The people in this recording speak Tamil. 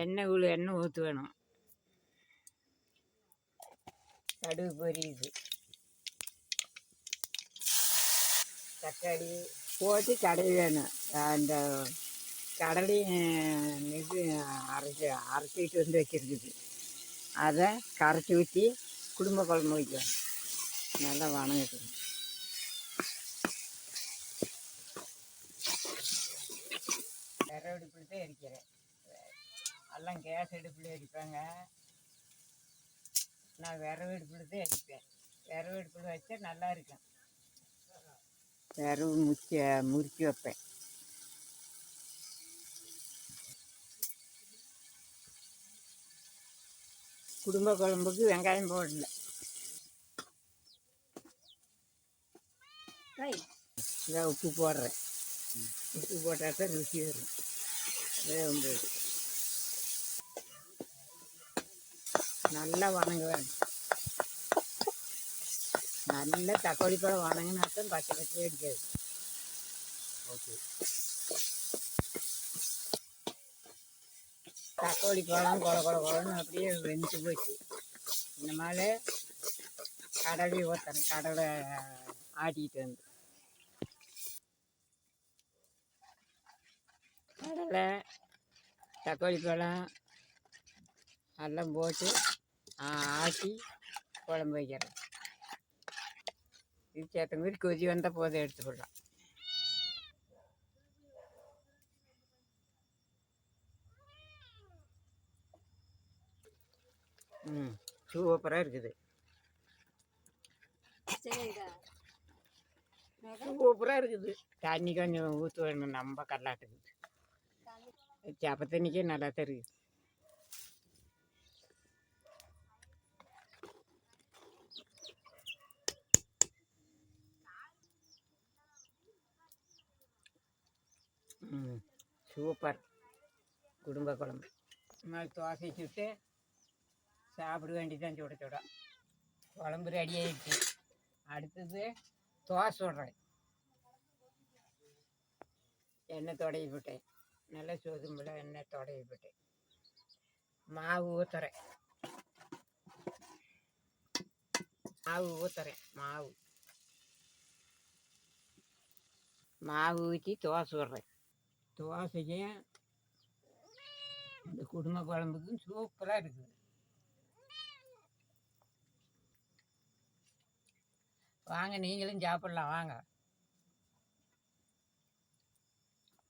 எண்ணெய் ஊற்ற வேணும். கடுகு பொரியுது, தக்காளி போட்டு கடைய வேணும். அந்த கடலையும் இது அரைச்சிட்டு வந்து வச்சுருக்குது, அதை கரைச்சி ஊற்றி குடும்ப குழம்பு வைக்கணும். நல்லா வணங்கிட்டு விறகு அடுப்பில் தான் எரிக்கிறேன். எல்லாம் கேஸ் அடுப்பில் எரிப்பாங்க, நான் விறகு அடுப்பில் தான் எரிப்பேன். விறகு அடுப்பில் வச்சா நல்லா இருக்கும். விறகு முறிச்சு வைப்பேன். குடும்ப குழம்புக்கு வெங்காயம் போடல, இதான் உப்பு போடுறேன். உப்பு போட்டால் தான் ருசி வரும். வந்து நல்லா வணங்குவேன். நல்லா தக்காளி பழம் வணங்கினாத்தான் பச்சை பச்சை அடிக்காது. ஓகே, தக்காளி பழம் குழன்னு அப்படியே வெந்து போச்சு. இந்த மாதிரி கடலை ஊற்றுறேன். கடலை ஆட்டிக்கிட்டு வந்து கடலை தக்காளி பழம் எல்லாம் போட்டு ஆட்டி குழம்பு வைக்கிறேன். இதுக்கு ஏற்ற மாதிரி கொதி வந்தால் போதும், எடுத்துக்கலாம். சூப்பராக இருக்குது, சூப்பராக இருக்குது. தண்ணி கொஞ்சம் ஊற்ற வேணும், நம்ம கல்லாட்டுக்குது. சப்ப தண்ணிக்கே நல்லா தான் இருக்குது. சூப்பர் குடும்ப குழம்பு. மாதிரி தோசை சுட்டு சாப்பிட வேண்டியதான். சுட சுட குழம்பு ரெடி ஆகிடுச்சு. அடுத்தது தோசை சுடுறேன். எண்ணெய் தொடங்கி போட்டேன், நல்லா சொதும்பில் எண்ணெய் தொடங்கி போட்டேன். மாவு ஊற்றுறேன், மாவு ஊற்றி தோசை சுடுறேன். தோசைக்கும் இந்த குடும்ப குழம்புக்கும் சூப்பராக இருக்குது. வாங்க, நீங்களும் சாப்பிட்லாம் வாங்க.